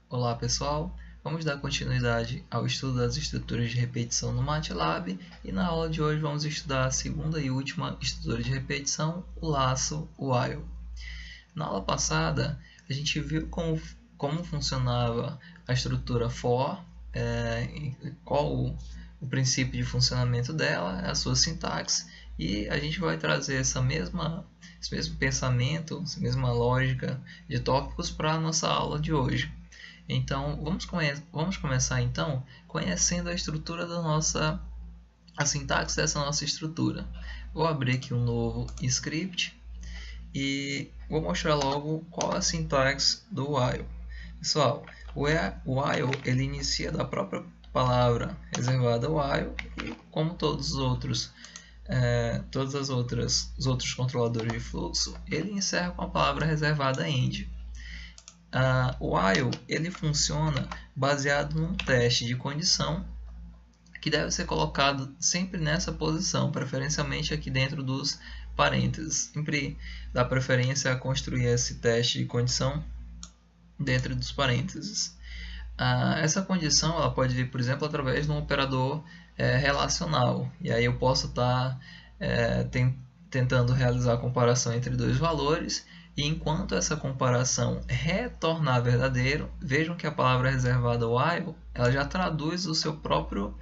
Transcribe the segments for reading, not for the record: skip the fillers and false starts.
Olá pessoal, vamos dar continuidade ao estudo das estruturas de repetição no MATLAB e na aula de hoje vamos estudar a segunda e última estrutura de repetição, o laço while. Na aula passada a gente viu como funcionava a estrutura for, qual o princípio de funcionamento dela, a sua sintaxe, e a gente vai trazer esse mesmo pensamento, essa mesma lógica de tópicos para a nossa aula de hoje. Então, vamos começar então conhecendo a estrutura a sintaxe dessa nossa estrutura. Vou abrir aqui um novo script e vou mostrar logo qual é a sintaxe do while. Pessoal, o while ele inicia da própria palavra reservada while e como todos os outros os outros controladores de fluxo, ele encerra com a palavra reservada end. O while ele funciona baseado num teste de condição que deve ser colocado sempre nessa posição, preferencialmente aqui dentro dos parênteses. Sempre dá preferência a construir esse teste de condição dentro dos parênteses. Essa condição ela pode vir, por exemplo, através de um operador relacional. E aí eu posso estar tentando realizar a comparação entre dois valores. E enquanto essa comparação retornar verdadeiro, vejam que a palavra reservada while ela já traduz o seu próprio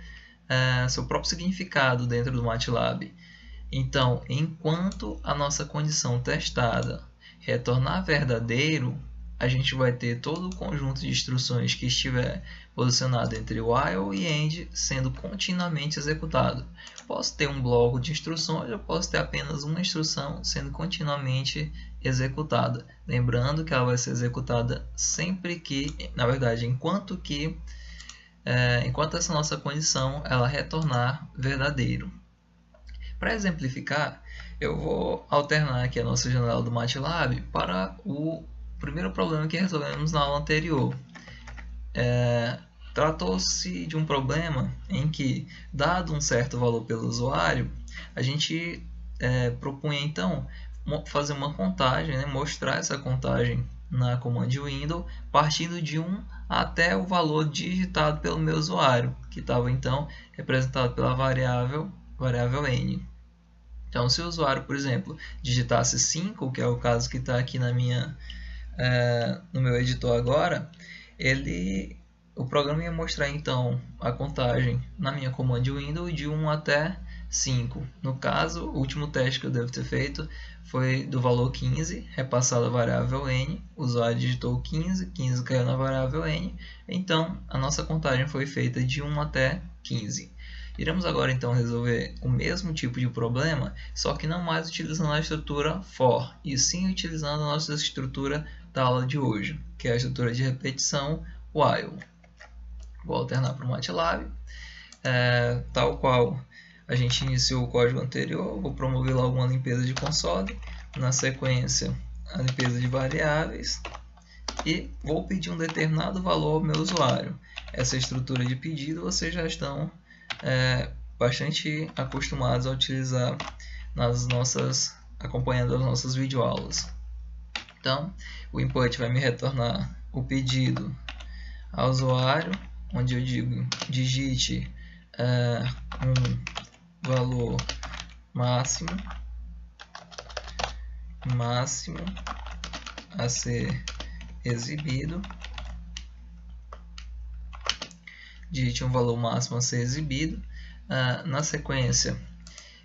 significado dentro do MATLAB. Então, enquanto a nossa condição testada retornar verdadeiro, a gente vai ter todo o conjunto de instruções que estiver posicionado entre while e end sendo continuamente executado. Posso ter um bloco de instruções, eu posso ter apenas uma instrução sendo continuamente executada. Lembrando que ela vai ser executada sempre que, na verdade, enquanto essa nossa condição ela retornar verdadeiro. Para exemplificar, eu vou alternar aqui a nossa janela do MATLAB para o primeiro problema que resolvemos na aula anterior. Tratou-se de um problema em que, dado um certo valor pelo usuário, a gente propunha então fazer uma contagem, mostrar essa contagem na command window, partindo de 1 até o valor digitado pelo meu usuário, que estava então representado pela variável n. Então, se o usuário, por exemplo, digitasse 5, que é o caso que está aqui no meu editor agora, o programa ia mostrar então a contagem na minha command window de 1 até 5. No caso, o último teste que eu devo ter feito foi do valor 15, repassado a variável n, o usuário digitou 15, 15 caiu na variável n, então a nossa contagem foi feita de 1 até 15. Iremos agora então resolver o mesmo tipo de problema, só que não mais utilizando a estrutura for, e sim utilizando a nossa estrutura da aula de hoje, que é a estrutura de repetição while. Vou alternar para o MATLAB, tal qual a gente iniciou o código anterior, vou promover logo uma limpeza de console, na sequência a limpeza de variáveis, e vou pedir um determinado valor ao meu usuário. Essa estrutura de pedido vocês já estão bastante acostumados a utilizar acompanhando as nossas videoaulas. Então, o input vai me retornar o pedido ao usuário, onde eu digo digite um valor máximo a ser exibido. Digite um valor máximo a ser exibido. Na sequência,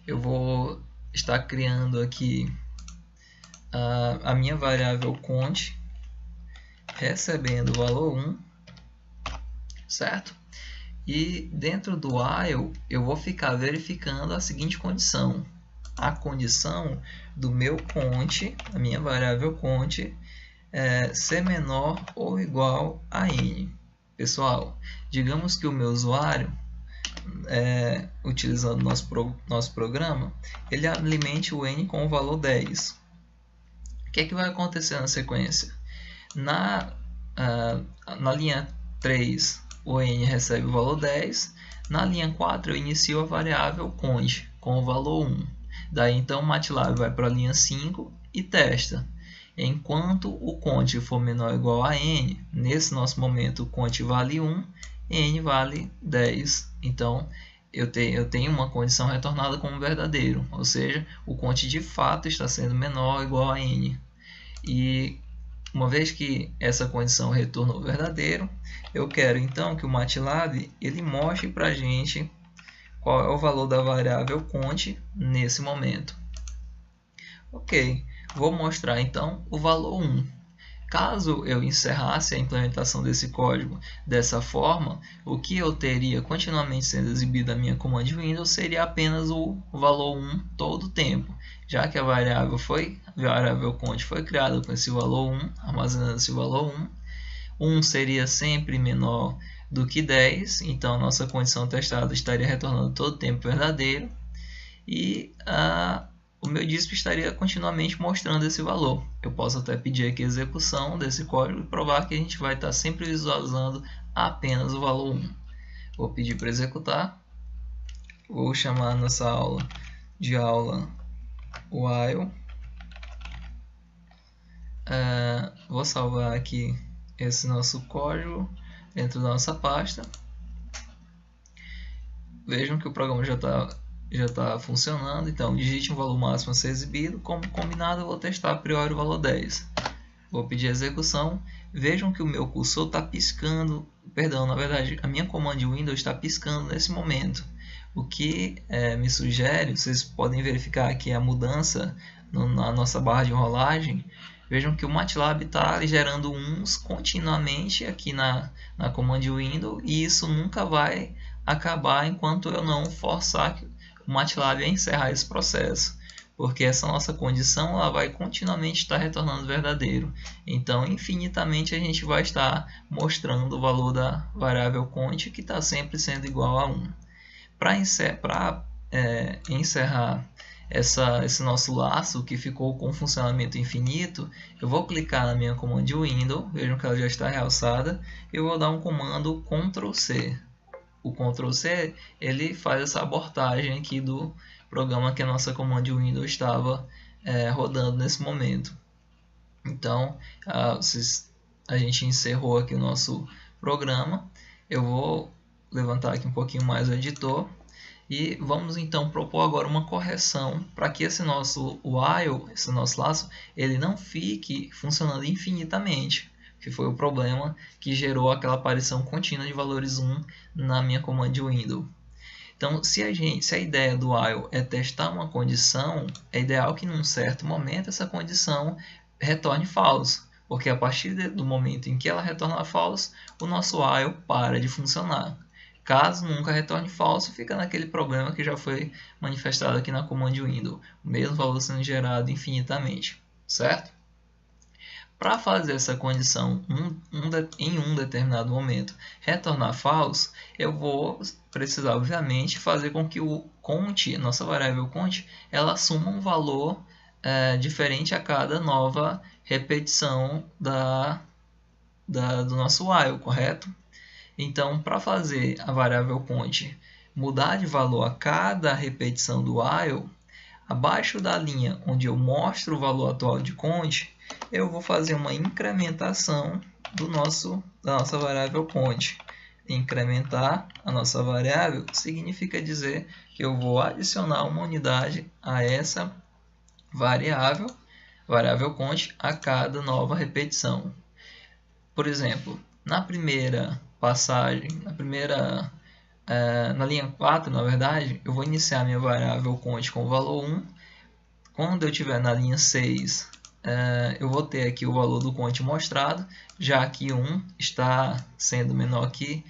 eu vou estar criando aqui a minha variável count, recebendo o valor 1, certo? E dentro do while, eu vou ficar verificando a seguinte condição. A condição do meu count, a minha variável count, ser menor ou igual a n. Pessoal, digamos que o meu usuário, utilizando nosso programa, ele alimente o n com o valor 10. O que é que vai acontecer na sequência? Na linha 3, o n recebe o valor 10. Na linha 4, eu inicio a variável count com o valor 1. Daí, então, o MATLAB vai para a linha 5 e testa. enquanto o cont for menor ou igual a n, nesse nosso momento o cont vale 1, n vale 10. Então, eu tenho uma condição retornada como verdadeiro, ou seja, o cont de fato está sendo menor ou igual a n. E uma vez que essa condição retornou verdadeiro, eu quero então que o MATLAB ele mostre para a gente qual é o valor da variável cont nesse momento. Ok, vou mostrar então o valor 1. Caso eu encerrasse a implementação desse código dessa forma, o que eu teria continuamente sendo exibido na minha command Windows seria apenas o valor 1 todo o tempo, já que a variável cont foi criada com esse valor 1, armazenando esse valor 1. 1 seria sempre menor do que 10, então a nossa condição testada estaria retornando todo o tempo verdadeiro, e o meu disp estaria continuamente mostrando esse valor. Eu posso até pedir aqui a execução desse código e provar que a gente vai estar sempre visualizando apenas o valor 1. Vou pedir para executar. Vou chamar nessa aula de aula while. Vou salvar aqui esse nosso código dentro da nossa pasta. Vejam que o programa já está funcionando. Então, digite um valor máximo a ser exibido. Como combinado, eu vou testar a priori o valor 10. Vou pedir a execução. Vejam que o meu cursor está piscando. Perdão, na verdade, a minha command Windows está piscando nesse momento. O que me sugere, vocês podem verificar aqui a mudança na nossa barra de rolagem. Vejam que o MATLAB está gerando uns continuamente aqui na command Windows, e isso nunca vai acabar enquanto eu não forçar o MATLAB a encerrar esse processo, porque essa nossa condição ela vai continuamente estar retornando verdadeiro. Então, infinitamente a gente vai estar mostrando o valor da variável cont, que está sempre sendo igual a 1. Para encerrar esse nosso laço que ficou com funcionamento infinito, eu vou clicar na minha command Windows, vejam que ela já está realçada, e vou dar um comando Ctrl C. O Ctrl C ele faz essa abortagem aqui do programa que a nossa command Windows estava rodando nesse momento. Então, a gente encerrou aqui o nosso programa. Eu vou levantar aqui um pouquinho mais o editor e vamos então propor agora uma correção para que esse nosso while, esse nosso laço, ele não fique funcionando infinitamente, que foi o problema que gerou aquela aparição contínua de valores 1 na minha command Windows. Então, se a ideia do while é testar uma condição, é ideal que num certo momento essa condição retorne false, porque a partir do momento em que ela retorna false, o nosso while para de funcionar. Caso nunca retorne falso, fica naquele problema que já foi manifestado aqui na command Windows, o mesmo valor sendo gerado infinitamente, certo? Para fazer essa condição em um determinado momento retornar false, eu vou precisar, obviamente, fazer com que o cont, nossa variável cont, ela assuma um valor diferente a cada nova repetição do nosso while, correto? Então, para fazer a variável cont mudar de valor a cada repetição do while, abaixo da linha onde eu mostro o valor atual de cont, eu vou fazer uma incrementação da nossa variável cont. Incrementar a nossa variável significa dizer que eu vou adicionar uma unidade a essa variável cont a cada nova repetição. Por exemplo, na primeira passagem, na linha 4, na verdade, eu vou iniciar minha variável cont com o valor 1. Quando eu estiver na linha 6, eu vou ter aqui o valor do cont mostrado, já que 1 está sendo menor aqui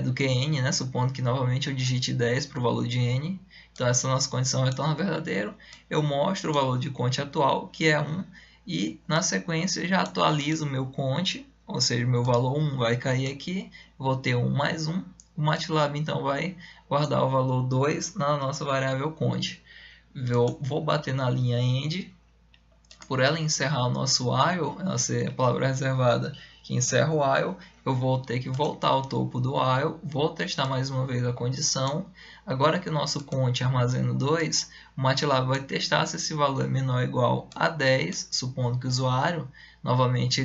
do que n, né? Supondo que novamente eu digite 10 para o valor de n. Então essa nossa condição retorna verdadeiro. Eu mostro o valor de cont atual, que é 1, e na sequência já atualizo o meu cont, ou seja, meu valor 1 vai cair aqui, vou ter 1 mais 1, o MATLAB então vai guardar o valor 2 na nossa variável cont. Vou bater na linha end, por ela encerrar o nosso while, ela ser a palavra reservada que encerra o while, eu vou ter que voltar ao topo do while, vou testar mais uma vez a condição. Agora que o nosso count armazena 2, o MATLAB vai testar se esse valor é menor ou igual a 10, supondo que o usuário, novamente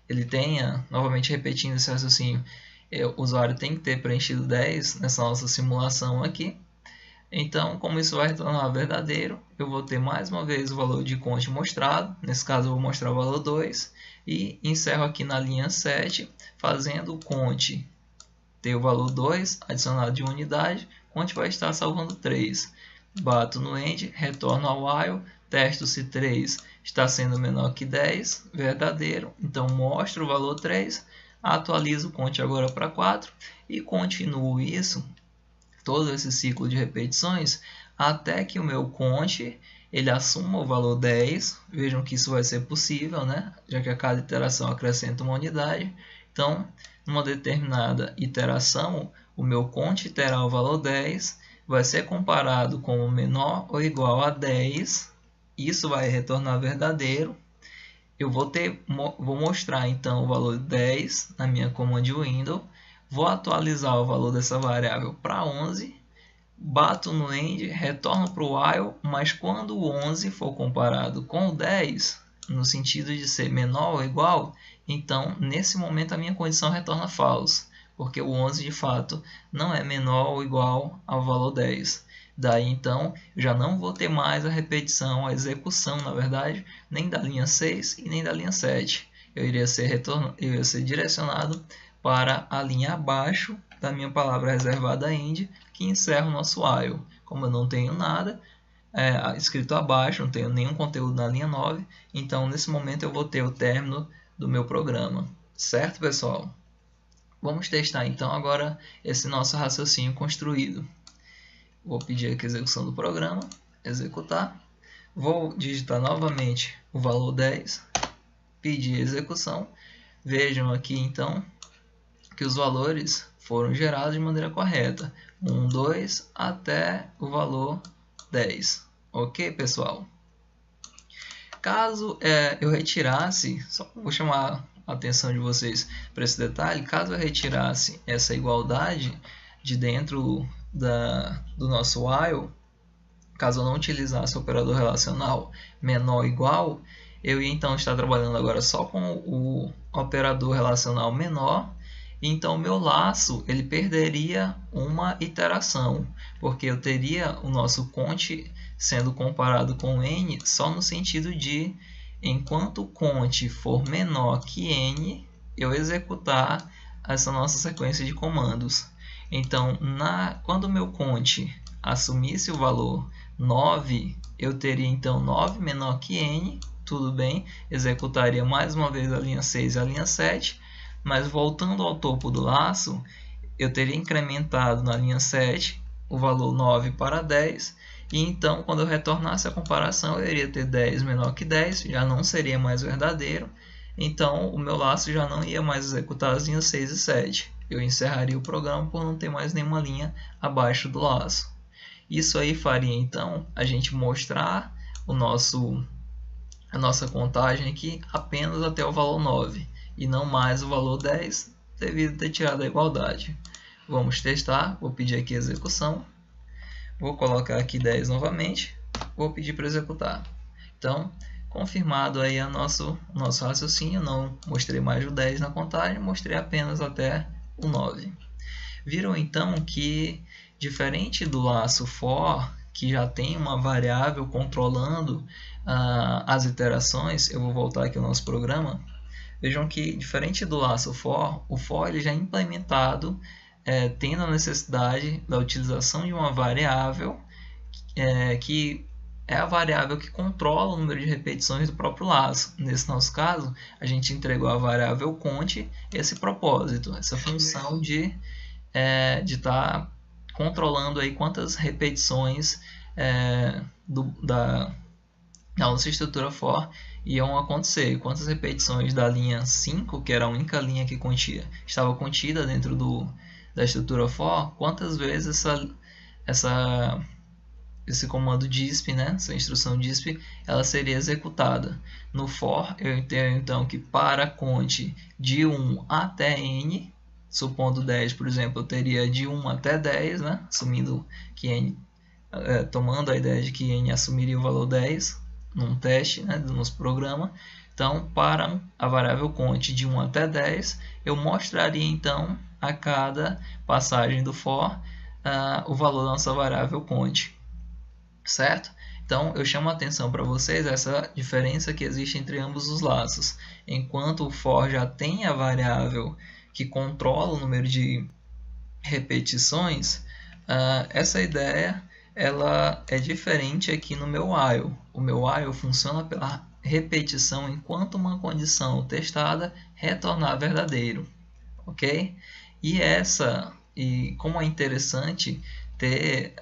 ele tenha, novamente repetindo esse raciocínio, o usuário tem que ter preenchido 10 nessa nossa simulação aqui. Então, como isso vai retornar verdadeiro, eu vou ter mais uma vez o valor de count mostrado. Nesse caso, eu vou mostrar o valor 2. E encerro aqui na linha 7, fazendo o count ter o valor 2 adicionado de uma unidade. Count vai estar salvando 3. Bato no end, retorno ao while, testo se 3 está sendo menor que 10, verdadeiro. Então, mostro o valor 3, atualizo o count agora para 4 e continuo isso, todo esse ciclo de repetições, até que o meu count ele assuma o valor 10. Vejam que isso vai ser possível, né? Já que a cada iteração acrescenta uma unidade. Então, numa determinada iteração, o meu count terá o valor 10, vai ser comparado com o menor ou igual a 10, isso vai retornar verdadeiro. Eu vou mostrar então o valor 10 na minha command window, vou atualizar o valor dessa variável para 11, bato no end, retorno para o while, mas quando o 11 for comparado com o 10, no sentido de ser menor ou igual, então nesse momento a minha condição retorna false, porque o 11 de fato não é menor ou igual ao valor 10. Daí então eu já não vou ter mais a repetição, a execução na verdade, nem da linha 6 e nem da linha 7. Eu iria ser direcionado para a linha abaixo da minha palavra reservada end, que encerra o nosso while. Como eu não tenho nada escrito abaixo, não tenho nenhum conteúdo na linha 9, então nesse momento eu vou ter o término do meu programa. Certo, pessoal? Vamos testar então agora esse nosso raciocínio construído. Vou pedir aqui a execução do programa, executar. Vou digitar novamente o valor 10, pedir execução. Vejam aqui então que os valores foram gerados de maneira correta. 1, 2 até o valor 10. Ok, pessoal? Caso eu retirasse, só vou chamar a atenção de vocês para esse detalhe, caso eu retirasse essa igualdade de dentro do nosso while, caso eu não utilizasse o operador relacional menor ou igual, eu ia então estar trabalhando agora só com o operador relacional menor. Então o meu laço ele perderia uma iteração, porque eu teria o nosso count sendo comparado com n só no sentido de, enquanto o count for menor que n, eu executar essa nossa sequência de comandos. Então, quando o meu count assumisse o valor 9, eu teria então 9 menor que n, tudo bem, executaria mais uma vez a linha 6 e a linha 7, mas voltando ao topo do laço, eu teria incrementado na linha 7 o valor 9 para 10, e então quando eu retornasse a comparação eu iria ter 10 menor que 10, já não seria mais verdadeiro, então o meu laço já não ia mais executar as linhas 6 e 7. Eu encerraria o programa por não ter mais nenhuma linha abaixo do laço. Isso aí faria então a gente mostrar a nossa contagem aqui apenas até o valor 9 e não mais o valor 10 devido a ter tirado a igualdade. Vamos testar, vou pedir aqui a execução, vou colocar aqui 10 novamente, vou pedir para executar. Então, confirmado aí o nosso raciocínio, não mostrei mais o 10 na contagem, mostrei apenas até o 9. Viram então que, diferente do laço for, que já tem uma variável controlando as iterações, eu vou voltar aqui ao nosso programa, vejam que, diferente do laço for, o for ele já é implementado tendo a necessidade da utilização de uma variável que é a variável que controla o número de repetições do próprio laço. Nesse nosso caso, a gente entregou a variável count esse propósito, essa função de estar controlando aí quantas repetições da nossa estrutura for iam acontecer, quantas repetições da linha 5, que era a única linha que estava contida dentro da estrutura for, quantas vezes essa esse comando disp, né? Essa instrução disp, ela seria executada. No for, eu tenho então que para cont de 1 até n, supondo 10, por exemplo, eu teria de 1 até 10, né? Assumindo que n, tomando a ideia de que n assumiria o valor 10 num teste, né, do nosso programa. Então, para a variável cont de 1 até 10, eu mostraria então a cada passagem do for o valor da nossa variável cont, certo? Então, eu chamo a atenção para vocês essa diferença que existe entre ambos os laços. Enquanto o for já tem a variável que controla o número de repetições, essa ideia ela é diferente aqui no meu while. O meu while funciona pela repetição enquanto uma condição testada retornar verdadeiro, ok? E como é interessante ter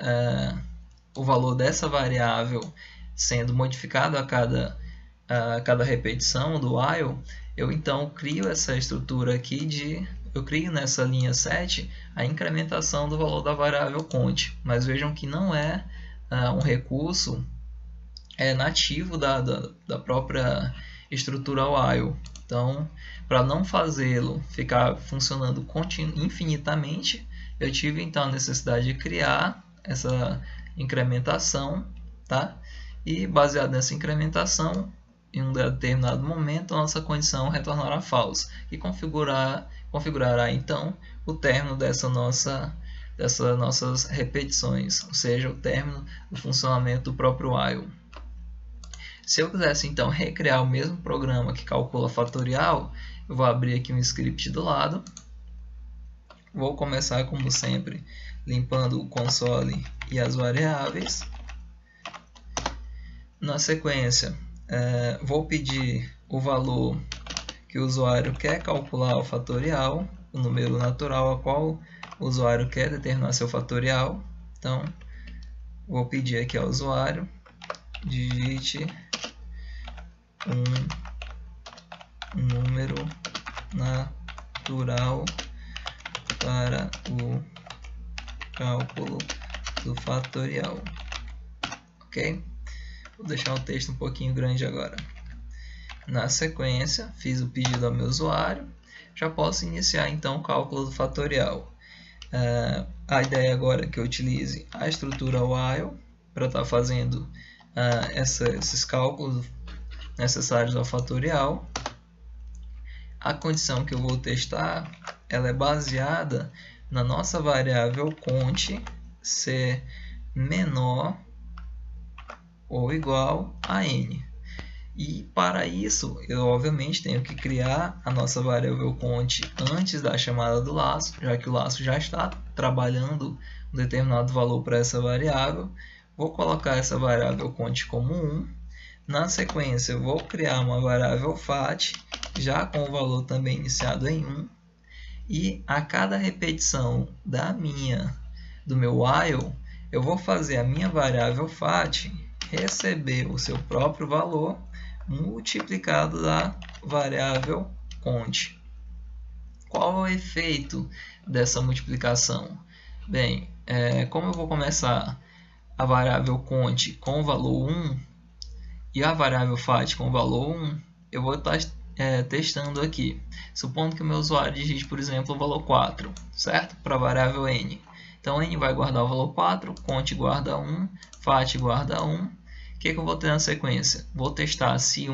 o valor dessa variável sendo modificado a cada repetição do while, eu então crio essa estrutura aqui eu crio nessa linha 7 a incrementação do valor da variável cont, mas vejam que não é um recurso nativo da própria estrutura while. Então, para não fazê-lo ficar funcionando infinitamente, eu tive então a necessidade de criar essa incrementação, tá? E baseado nessa incrementação, em um determinado momento, a nossa condição retornará false, e configurará então o término dessas nossas repetições, ou seja, o término do funcionamento do próprio while. Se eu quisesse então recriar o mesmo programa que calcula fatorial, eu vou abrir aqui um script do lado. Vou começar, como sempre, limpando o console e as variáveis. Na sequência, vou pedir o valor que o usuário quer calcular o fatorial, o número natural a qual o usuário quer determinar seu fatorial. Então, vou pedir aqui ao usuário, digite um número natural para o cálculo do fatorial. Ok? Vou deixar o texto um pouquinho grande agora. Na sequência, fiz o pedido ao meu usuário. Já posso iniciar então o cálculo do fatorial. A ideia agora é que eu utilize a estrutura while para estar fazendo esses cálculos necessários ao fatorial. A condição que eu vou testar, ela é baseada na nossa variável cont ser menor ou igual a n. E para isso, eu obviamente tenho que criar a nossa variável cont antes da chamada do laço, já que o laço já está trabalhando um determinado valor para essa variável. Vou colocar essa variável cont como 1. Na sequência, eu vou criar uma variável fat, já com o valor também iniciado em 1. E a cada repetição do meu while, eu vou fazer a minha variável fat receber o seu próprio valor multiplicado da variável cont. Qual é o efeito dessa multiplicação? Bem, como eu vou começar a variável cont com o valor 1 e a variável fat com o valor 1, eu vou estar testando aqui. Supondo que o meu usuário digite, por exemplo, o valor 4, certo? Para a variável n. Então, n vai guardar o valor 4, cont guarda 1, fat guarda 1. O que eu vou ter na sequência? Vou testar se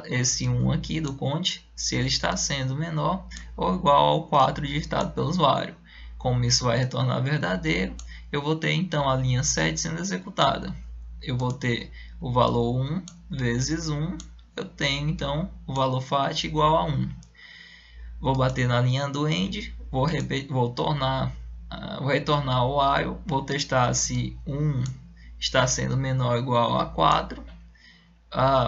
esse 1 aqui do cont, se ele está sendo menor ou igual ao 4 digitado pelo usuário. Como isso vai retornar verdadeiro, eu vou ter então a linha 7 sendo executada. Eu vou ter o valor 1 vezes 1, eu tenho então o valor fat igual a 1. Vou bater na linha do end, vou retornar o while, vou testar se 1 está sendo menor ou igual a 4.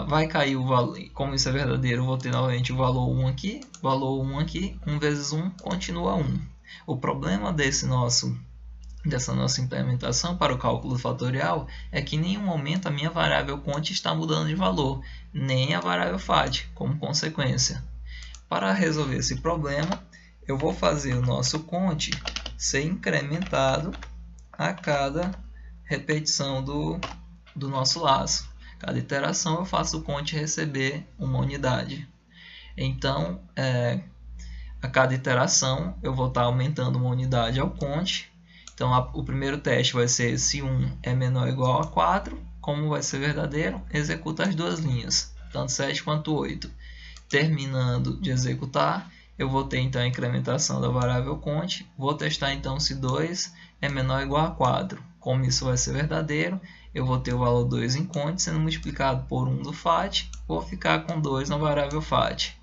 Vai cair o valor, como isso é verdadeiro, eu vou ter novamente o valor 1 aqui, 1 vezes 1 continua 1. O problema dessa nossa implementação para o cálculo fatorial é que em nenhum momento a minha variável cont está mudando de valor, nem a variável fat, como consequência. Para resolver esse problema, eu vou fazer o nosso cont ser incrementado a cada repetição do nosso laço. Cada iteração eu faço o count receber uma unidade. Então, a cada iteração eu vou estar aumentando uma unidade ao count. Então, o primeiro teste vai ser se 1 é menor ou igual a 4. Como vai ser verdadeiro, executa as duas linhas, tanto 7 quanto 8. Terminando de executar, eu vou ter então a incrementação da variável count. Vou testar então se 2 é menor ou igual a 4. Como isso vai ser verdadeiro, eu vou ter o valor 2 em count sendo multiplicado por 1 do fat. Vou ficar com 2 na variável fat.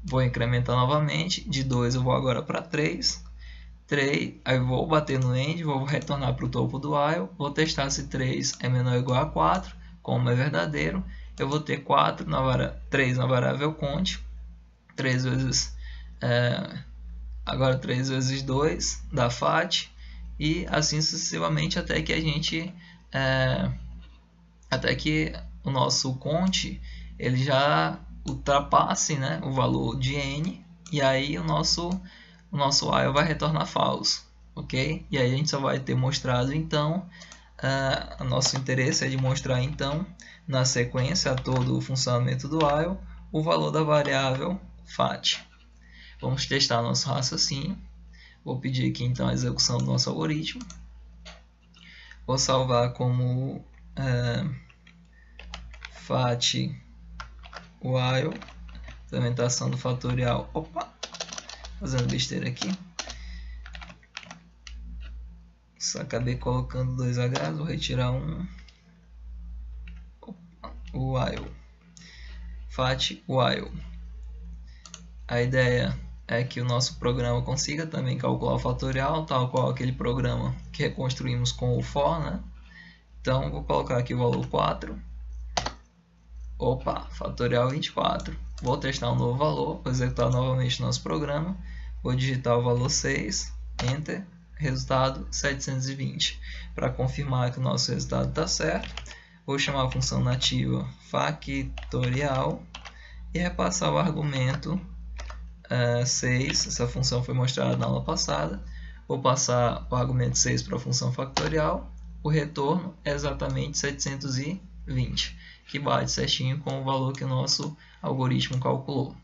Vou incrementar novamente. De 2 eu vou agora para 3. Aí vou bater no end, vou retornar para o topo do while. Vou testar se 3 é menor ou igual a 4. Como é verdadeiro, eu vou ter 3 na variável count. 3 vezes... agora 3 vezes 2 dá fat. E assim sucessivamente até que a gente... até que o nosso count ele já ultrapasse, né, o valor de n, e aí o nosso while vai retornar false, ok? E aí a gente só vai ter mostrado então, nosso interesse é de mostrar então na sequência a todo o funcionamento do while o valor da variável fat. Vamos testar nosso raciocínio. Vou pedir aqui então a execução do nosso algoritmo. Vou salvar como fat while, implementação do fatorial. Opa, fazendo besteira aqui. Só acabei colocando 2H, vou retirar um. Opa, while. Fat while. A ideia é que o nosso programa consiga também calcular o fatorial, tal qual aquele programa que reconstruímos com o for, né? Então, vou colocar aqui o valor 4. Opa, fatorial 24. Vou testar um novo valor, vou executar novamente o nosso programa. Vou digitar o valor 6, Enter, resultado 720. Para confirmar que o nosso resultado está certo, vou chamar a função nativa factorial e repassar o argumento 6. Essa função foi mostrada na aula passada. Vou passar o argumento 6 para a função factorial. O retorno é exatamente 720, que bate certinho com o valor que o nosso algoritmo calculou.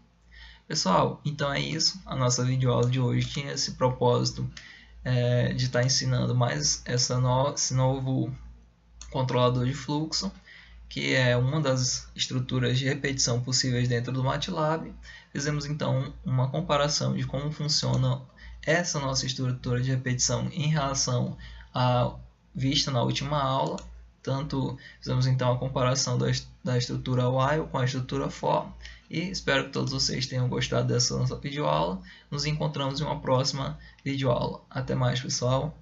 Pessoal, então é isso. A nossa videoaula de hoje tinha esse propósito de estar ensinando mais esse novo controlador de fluxo, que é uma das estruturas de repetição possíveis dentro do MATLAB. Fizemos então uma comparação de como funciona essa nossa estrutura de repetição em relação à vista na última aula. Tanto fizemos então a comparação da estrutura while com a estrutura for. E espero que todos vocês tenham gostado dessa nossa videoaula. Nos encontramos em uma próxima videoaula. Até mais, pessoal!